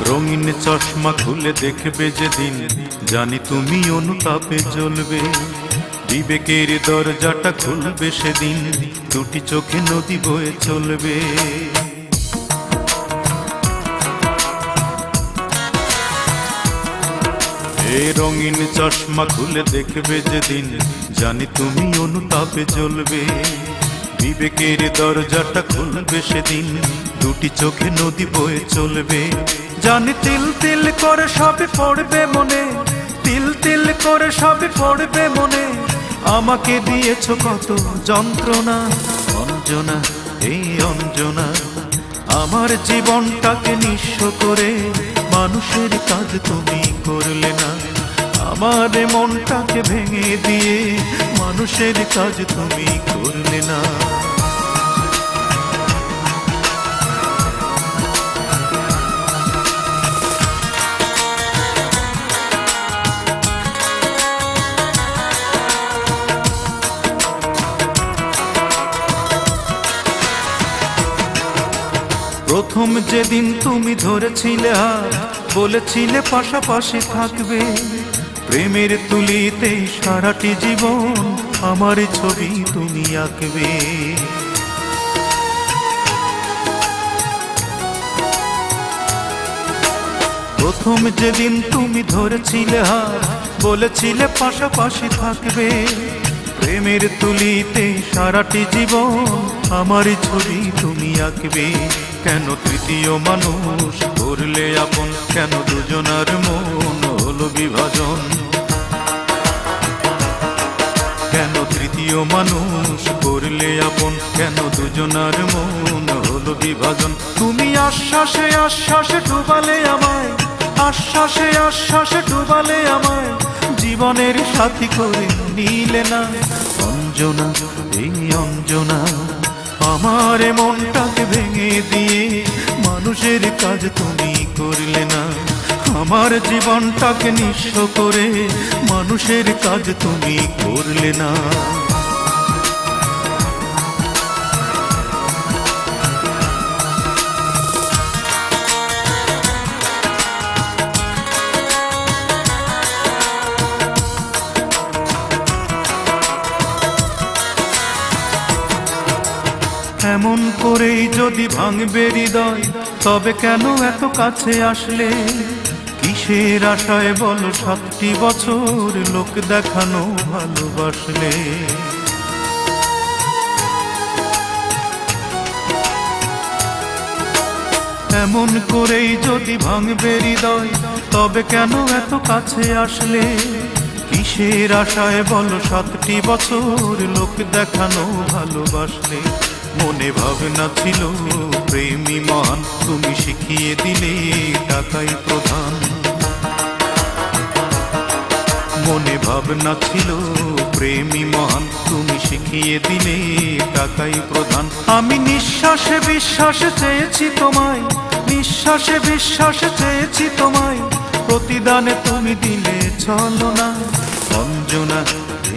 রঙিন চশমা খুলে দেখবে যেদিন, জানি তুমি অনুতাপে জ্বলবে। বিবেকের দরজাটা খুলবে সেদিন, দুটি চোখে নদী বয়ে চলবে। এ রঙিন চশমা খুলে দেখবে যেদিন, জানি তুমি অনুতাপে জ্বলবে। বিবেকের দরজাটা খুলবে সেদিন, দুটি চোখে নদী বয়ে চলবে। জানি তিল তিল করে সবে পড়বে মনে, তিল তিল করে সবে পড়বে মনে। আমাকে দিয়েছ কত যন্ত্রণা, অঞ্জনা এই অঞ্জনা। আমার জীবনটাকে নিঃস্ব করে মানুষের কাজ তুমি করলে না। আমার মনটাকে ভেঙে দিয়ে মানুষের কাজ তুমি করলে না। প্রথম যেদিন তুমি ধরেছিলে হাত, বলেছিলে পাশাপাশি থাকবে। প্রেমের তুলিতে সারাটি জীবন আমার ছবি তুমি আঁকবে। প্রথম যেদিন তুমি ধরেছিলে হাত, বলেছিলে পাশাপাশি থাকবে। প্রেমের তুলিতে সারাটি জীবন আমার ছবি তুমি আঁকবে। কেন তৃতীয় মানুষ করলে আপন, কেন দুজনার মন হলো বিভাজন। কেন তৃতীয় মানুষ করলে আপন, কেন দুজনার মন হলো বিভাজন। তুমি আশ্বাসে আশ্বাসে ডুবালে আমায়, আশ্বাসে আশ্বাসে ডুবালে আমায়। জীবনের সাথী করে নিলে না, অঞ্জনা এই অঞ্জনা। আমার মনটাকে ভেঙে দিয়ে মানুষের কাজ তুমি করলে না। আমার জীবনটাকে নিঃস্ব করে মানুষের কাজ তুমি করলে না। এমন করেই যদি ভাঙবে হৃদয়, তবে কেন এত কাছে আসলে? কিসের আশায় বলো 7টি বছর লোক দেখানো ভালোবাসলে? এমন করেই যদি ভাঙবে হৃদয়, তবে কেন এত কাছে আসলে? কিসের আশায় বলো 7টি বছর লোক দেখানো ভালোবাসলে? মনে ভাবনা ছিল প্রেমী মহান, তুমি শিখিয়ে দিলে টাকাই প্রধান। মনে ভাবনা ছিল প্রেমী মহান, তুমি শিখিয়ে দিলে টাকাই প্রধান। আমি নিঃশ্বাসে বিশ্বাসে চেয়েছি তোমায়, নিঃশ্বাসে বিশ্বাসে চেয়েছি তোমায়। প্রতিদানে তুমি দিলে ছলনা, অঞ্জনা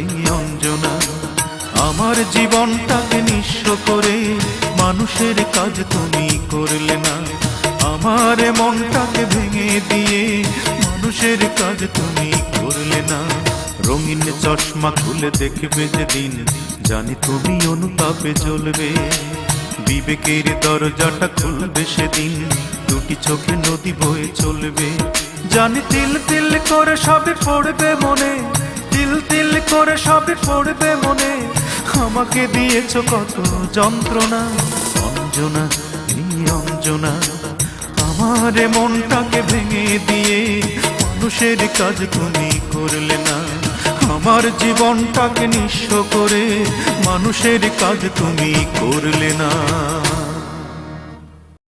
এই অঞ্জনা। আমার জীবনটাকে নিঃস্ব করে মানুষের কাজ তুমি করলে না। আমার মনটাকে ভেঙে দিয়ে মানুষের কাজ তুমি করলে না। রঙিন চশমা খুলে দেখবে যেদিন, জানি তুমি অনুতাপে জ্বলবে। বিবেকের দরজাটা খুলবে সেদিন, দুটি চোখে নদী বয়ে চলবে। জানি তিল তিল করে সবে পড়বে মনে, তিল তিল করে সবে পড়বে মনে। আমাকে দিয়েছ কত যন্ত্রণা, অঞ্জনা এই অঞ্জনা। আমার মনটাকে ভেঙে দিয়ে মানুষের কাজ তুমি করলে না। আমার জীবনটাকে নিঃস্ব করে মানুষের কাজ তুমি করলে না।